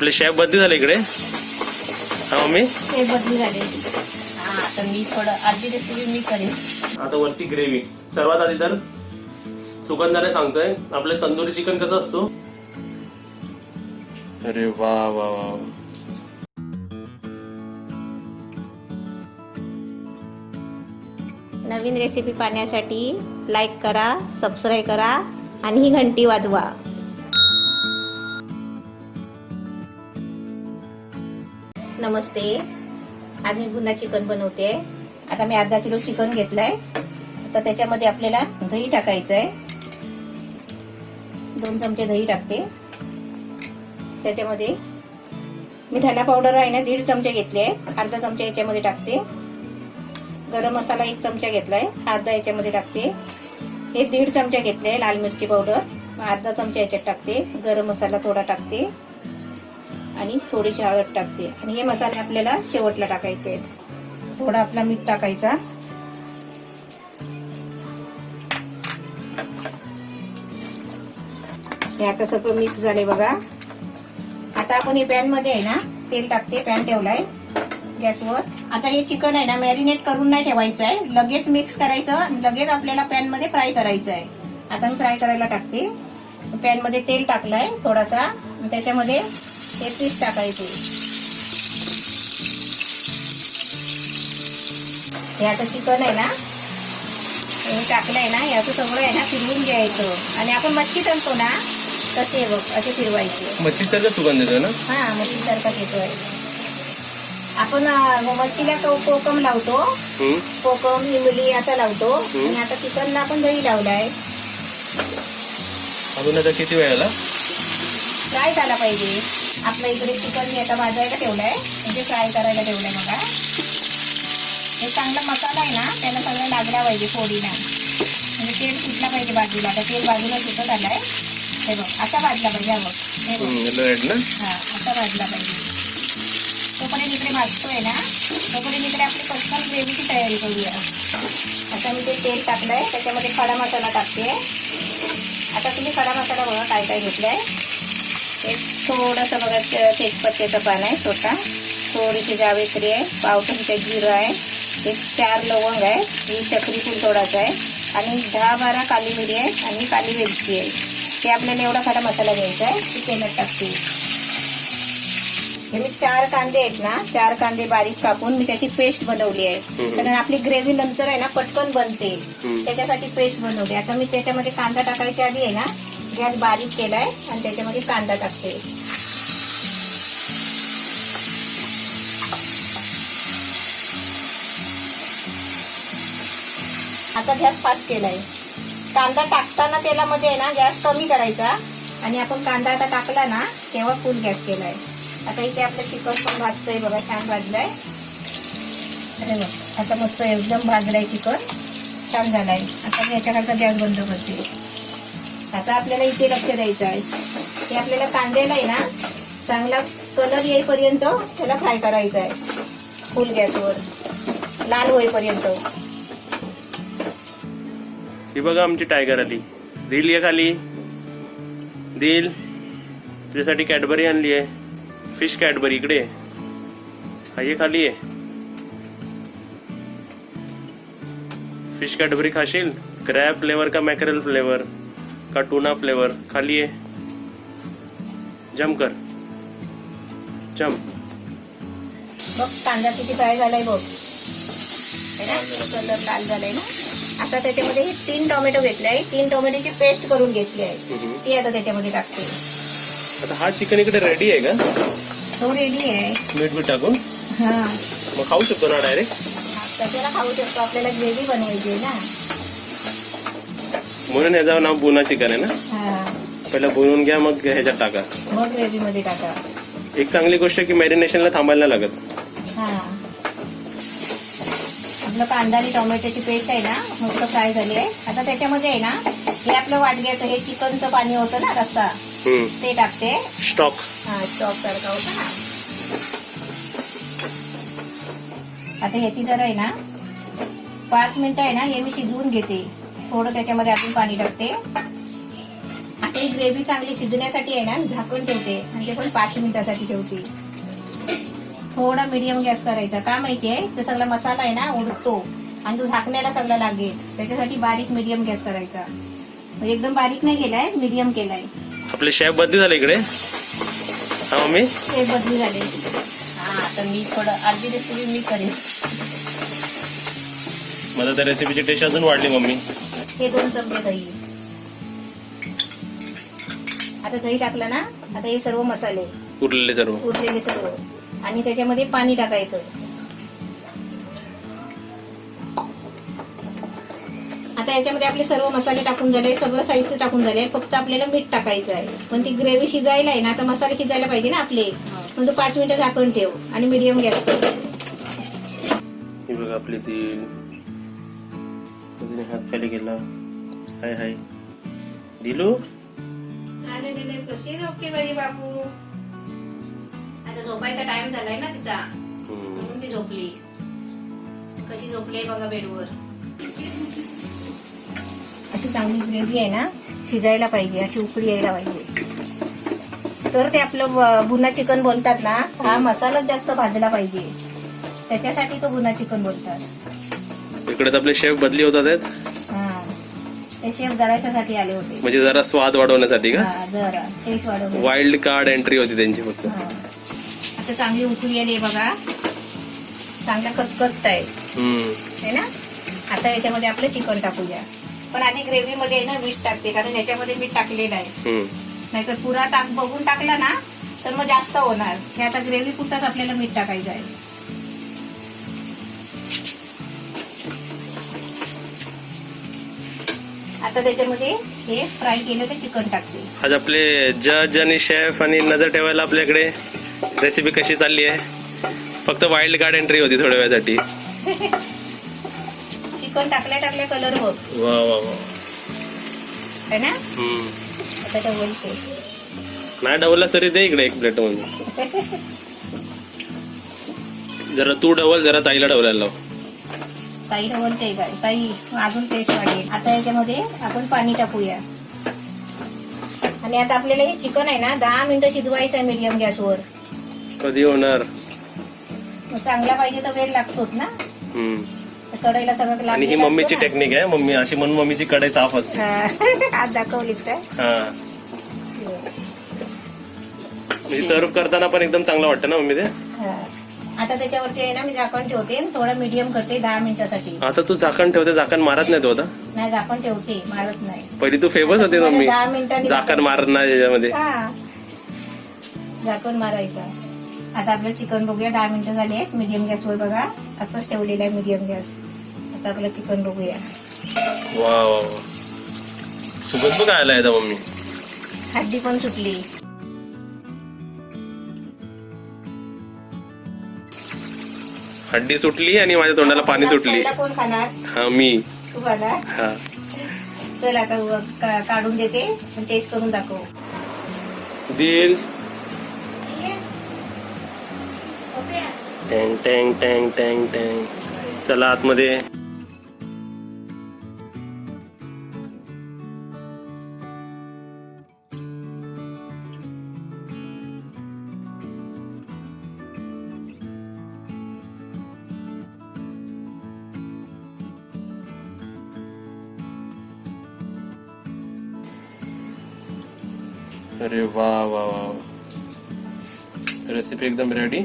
आपले शेफ बदली झाले इकडे. हा मम्मी, ते बदली झाले. हा, आता मी थोडं अर्धी रेसिपी मी करेन. आता वरची ग्रेव्ही. सर्वात आधी तर सुगंधाने सांगतोय आपले तंदुरी चिकन कसं असतो. अरे वा वा वा. नवीन रेसिपी पाहण्यासाठी लाईक करा, सबस्क्राईब करा आणि ही घंटी वाजवा. नमस्ते. आज मी पुन्हा चिकन बनवते. आता मी अर्धा किलो चिकन घेतलंय. आता त्याच्यामध्ये आपल्याला दही टाकायचं आहे. 2 चमचे दही टाकते. त्याच्यामध्ये मी धना पावडर आहे ना 1.5 चमचे घेतले आहे. अर्धा चमचा याच्यामध्ये टाकते. गरम मसाला 1 चमचा घेतलाय, अर्धा याच्यामध्ये टाकते. हे 1.5 चमचा घेतलाय लाल मिरची पावडर, अर्धा चमचा याच्यात टाकते. गरम मसाला थोडा टाकते आणि थोडीशी हळद टाकते. आणि हे मसाले आपल्याला शेवटला टाकायचे आहेत. थोडा आपला मीठ टाकायचा. हे आता सगळं मिक्स झाले बघा. आता आपण हे पॅन मध्ये आहे ना तेल टाकते. पॅन ठेवलाय गॅसवर. आता हे चिकन आहे ना मॅरिनेट करून नाही ठेवायचं आहे, लगेच मिक्स करायचं आणि लगेच आपल्याला पॅन मध्ये फ्राय करायचं आहे. आता मी फ्राय करायला टाकते. पॅन मध्ये तेल टाकलंय थोडासा, त्याच्यामध्ये हे पीस टाकायचे. हे आता चिकन आहे ना हे टाकलंय ना, याचं सगळं आहे ना फिरवून घ्यायचं. आणि आपण मच्छी तळतो ना तसे बघ असे फिरवायचे. मच्छीसारखा सुगंध येतो ना. हा, मच्छीसारखा येतोय. आपण मच्छीला कोकम लावतो, कोकम इमली असा लावतो. आणि आता चिकनला आपण दही लावलाय. अजून आता किती वेळाला फ्राय झाला पाहिजे. आपल्या इकडे चिकन आता भाजायला ठेवलाय, म्हणजे फ्राय करायला ठेवलाय. बघा हे चांगला मसाला आहे ना त्याला सगळं लागला पाहिजे फोडीला. म्हणजे तेल सुटला पाहिजे बाजूला. आता तेल बाजूला सुटत आलाय. हे बघ असा भाजला पाहिजे. हे बघ हा असा भाजला पाहिजे. तोपर्यंत इकडे भाजतोय ना, तोपर्यंत इकडे आपली पर्सनल ग्रेव्हीची तयारी करूया. आता मी ते तेल टाकलंय, त्याच्यामध्ये खडा मसाला टाकते. आता तुम्ही खडा मसाला बघा काय काय घेतलाय. एक थोडंसं बघा तेजपत्त्याचं पान आहे छोटा, थोडीशी जावेत्री आहे, पाव चमचा जिरं आहे, एक 4 लवंग आहे, ही चक्री फूल थोडासा आहे आणि 10-12 काली मिरी आहे आणि काली वेलची आहे. ते आपल्याला एवढा खडा मसाला घ्यायचा आहे. ती तेलात टाकते. हे मी 4 कांदे आहेत ना, 4 कांदे बारीक कापून मी त्याची पेस्ट बनवली आहे. कारण आपली ग्रेव्ही नंतर आहे ना पटकन बनते, त्याच्यासाठी पेस्ट बनवली. आता मी त्याच्यामध्ये कांदा टाकायच्या आधी आहे ना गॅस बारीक केलाय आणि त्याच्यामध्ये कांदा टाकते. आता गॅस फास्ट केलाय. कांदा टाकताना तेलामध्ये आहे ना गॅस कमी करायचा आणि आपण कांदा आता टाकला ना तेव्हा फुल गॅस केलाय. आता इथे आपलं चिकन पण भाजतंय बघा, छान भाजलंय. अरे बघ आता मस्त एकदम भाजलाय चिकन, छान झालाय. आता मी याच्याकरता गॅस बंद करते. आता आपल्याला इथे लक्ष द्यायचं आहे की आपल्याला कांद्याला आहे ना चांगला कलर येईपर्यंत त्याला फ्राय करायचा आहे फुल गॅसवर, लाल होईपर्यंत. ही बघा आमची टायगर आली. दिल ये खाली. दिल तुझ्यासाठी कॅडबरी आणली आहे, फिश कॅडबरी. इकडे हा ये खाली आहे. फिश कॅडबरी खाशील? क्रॅब फ्लेवर का मॅकरेल फ्लेवर का टूना फ्लेवर? खाली आहे. जम कर, जम. बघ कांदा किती फ्राय झालाय बघ, कलर लाल झालाय ना. आता त्याच्यामध्ये हे 3 टोमॅटो घेतले आहे. 3 टोमॅटोची पेस्ट करून घेतली आहे, ती आता त्याच्यामध्ये टाकते. आता हा चिकन इकडे रेडी आहे का? तो रेडी आहे. मीठ टाकून हा मग खाऊ शकतो ना डायरेक्ट? त्याच्याला खाऊ शकतो. आपल्याला ग्रेव्ही बनवायची ना, म्हणून ह्याचं नाव बुना चिकन आहे ना. पहिला बनवून घ्या मग ह्याच्यात टाका, मग ग्रेव्ही मध्ये टाका. एक चांगली गोष्ट की मॅरिनेशनला थांबायला नाही लागत. आपलं कांदा आणि टोमॅटोची पेस्ट आहे ना मस्त फ्राय झाली आहे. आता त्याच्यामध्ये आहे ना हे आपलं वाटग्याचं हे चिकनचं पाणी होतं ना रस्सा, ते टाकते. स्टॉक स्टॉक सारखा होता ना. आता ह्याची जरा आहे ना 5 मिनिटं आहे ना हे मी शिजवून घेते. थोडं त्याच्यामध्ये अजून पाणी टाकते. आता ही ग्रेव्ही चांगली शिजण्यासाठी आहे ना झाकण ठेवते आणि ते पण 5 मिनिटासाठी ठेवते. थोडा मीडियम गॅस करायचा. का माहितीये ते सगळा मसाला आहे ना उडतो आणि तो झाकण्याला सगळा लागेल. त्याच्यासाठी बारीक मीडियम गॅस करायचा. म्हणजे एकदम बारीक नाही केलाय, मीडियम केलाय. आपले शेफ बदली झाले इकडे. हा मम्मी ते बदली झाले. हा आता मी थोडं अर्धी रेसिपी मी करेन. मला त्या रेसिपीची टेस्ट अजून वाढली मम्मी. हे 2 चमचे दही. आता दही टाकलं ना, आता हे सर्व मसाले उरलेले सर्व आणि त्याच्यामध्ये पाणी टाकायचं. आता याच्यामध्ये आपले सर्व मसाले टाकून झाले, सगळं साहित्य टाकून झाले. फक्त आपल्याला मीठ टाकायचं आहे. पण ती ग्रेव्ही शिजायला आहे ना, आता मसाले शिजायला पाहिजे ना आपले. मग तो 5 मिनिटं झाकण ठेव आणि मीडियम गॅस कर. हे बघा आपली ती हात खाली गेला. हाय हाय दिलू. कशी झोपली माझी बाबू. आता झोपायचा टाइम झालाय ना तिचा, म्हणून ती झोपली. कशी झोपली बघा बेडवर. अशी चांगली ग्रेव्ही आहे ना, शिजायला पाहिजे, अशी उकळी यायला पाहिजे. तर ते आपलं भुना चिकन बोलतात ना, हा मसालाच जास्त भाजला पाहिजे. त्याच्यासाठी तो भुना चिकन बोलतात. इकडे आपले शेफ बदली होतात आहेत. ते शेफ जराशासाठी आले होते. म्हणजे जरा स्वाद वाढवण्यासाठी का. जरा टेस्ट वाढवण्यासाठी. वाईल्ड कार्ड एंट्री होती त्यांची फक्त. आता चांगली उकळी आली बघा. चांगला कचकचत आहे ना. आता याच्यामध्ये आपलं चिकन टाकूया. पण आधी ग्रेव्ही मध्ये आहे ना मीठ टाकते, कारण याच्यामध्ये मीठ टाकलेलं आहे. नाहीतर पुरा बघून टाकला ना तर मग जास्त होणार. हे आता ग्रेव्ही पुरताच आपल्याला मीठ टाकायचं आहे. आता त्याच्यामध्ये हे फ्राय केलेलं चिकन टाकते. आज आपले जज आणि शेफ आणि नजर ठेवायला आपल्याकडे रेसिपी कशी चालली आहे. फक्त वाईल्ड कार्ड एंट्री होती थोड्या वेळासाठी. चिकन टाकल्या कलर बघ. वा वा वा है ना. आता डबलते नाही डबलला सरी दे इकडे 1 प्लेट मध्ये. जरा तू डबल, जरा ताईला डबलायला लाव. ताई डबलते काय ताई, अजून टेस्ट वाढेल. आता याच्यामध्ये आपण पाणी टाकूया. आणि आता आपल्याला हे चिकन आहे ना 10 मिनिटं शिजवायचं आहे मीडियम गॅसवर. कधी होणार. चांगला पाहिजे तर वेळ लागतोच ना. कढईला सगळं. आणि ही मम्मीची टेक्निक आहे. मम्मी अशी म्हणून मम्मीची कढई साफ असते. आज दाखवलीस काय. म्हणजे सर्व करताना पण एकदम चांगलं वाटतं ना मम्मी ते. आता त्याच्यावरती आहे ना मी झाकण ठेवते, थोडा मीडियम करते 10 मिनिटासाठी. आता तू झाकण ठेवते, झाकण मारत नाही तो आता. नाही झाकण ठेवते, मारत नाही. पहिली तू फेमस होते मम्मी 10 मिनिटांनी झाकण मारत नाही त्याच्यामध्ये. झाकण मारायचा. आता आपलं चिकन बघूया. 10 मिनिटं झाली आहेत मीडियम गॅसवर बघा. असंच ठेवलेलं आहे मीडियम गॅस. आता आपलं चिकन बघूया. वा वा वा सुगंध बघ आला आहे मम्मी. हड्डी पण सुटली. हड्डी सुटली आणि माझ्या तोंडाला पाणी सुटली. कोण खाणार. हा मी. तू खाणार. हा चल आता काढून देते, टेस्ट करून दाखव. दिल. टँग टँग टँग टँग टँग. चला आतमध्ये. अरे वा वा वा रेसिपी एकदम रेडी.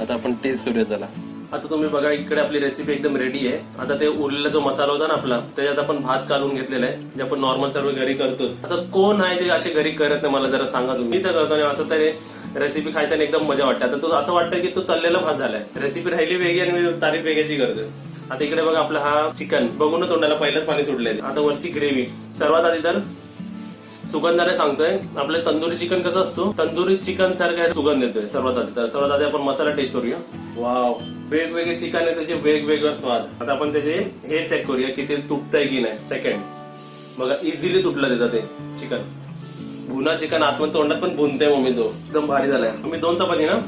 आता आपण टेस्ट करूया. चला आता तुम्ही बघा इकडे आपली रेसिपी एकदम रेडी आहे. आता ते उरलेला जो मसाला होता ना आपला, त्याच्यात आपण भात काढून घेतलेला आहे, जे आपण नॉर्मल सर्व घरी करतोच. असं कोण आहे जे असे घरी करत नाही मला जरा सांगा तुम्ही. मी तर करतो आणि असं तरी रेसिपी खायला एकदम मजा वाटते. आता तो असं वाटतं की तो तळलेला भात झालाय. रेसिपी राहिली वेगळी आणि मी तारीफ वेगळ्याची करतोय. आता इकडे बघा आपला हा चिकन बघून तोंडाला पहिलंच पाणी सुटलंय. आता वरची ग्रेव्ही. सर्वात आधी तर सुगंधाने सांगतोय, आपले तंदुरी चिकन कसं असतो, तंदुरी चिकन सारखा सुगंध येतोय. सर्वात आधी आपण मसाला टेस्ट करूया. वाव वेगवेगळे चिकन आहे, त्याचे वेगवेगळा स्वाद. आता आपण त्याचे हे चेक करूया की ते तुटतंय की नाही. सेकंड बघा इझिली तुटलं देतं ते चिकन. भुना चिकन आतमध्ये तोंडात पण भुनतंय मम्मी. तो एकदम भारी झालाय. तुम्ही 2 चपाती ना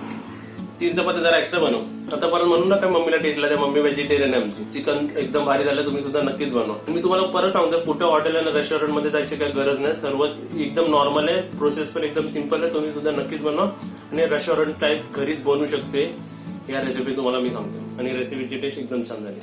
3 चपात्या जरा एक्स्ट्रा बनव. आता परत म्हणून नका मम्मीला टेस्टला, त्या मम्मी व्हेजिटेरियन आहे आमची. चिकन एकदम भारी झालं, तुम्ही सुद्धा नक्कीच बनवा. मी तुम्हाला परत सांगतो, कुठे हॉटेल आणि रेस्टॉरंट मध्ये जायची काही गरज नाही. सर्व एकदम नॉर्मल आहे, प्रोसेस पण एकदम सिंपल आहे. तुम्ही सुद्धा नक्कीच बनवा आणि रेस्टॉरंट टाईप घरीच बनवू शकते. या रेसिपी तुम्हाला मी सांगतो आणि रेसिपीची टेस्ट एकदम छान झाली.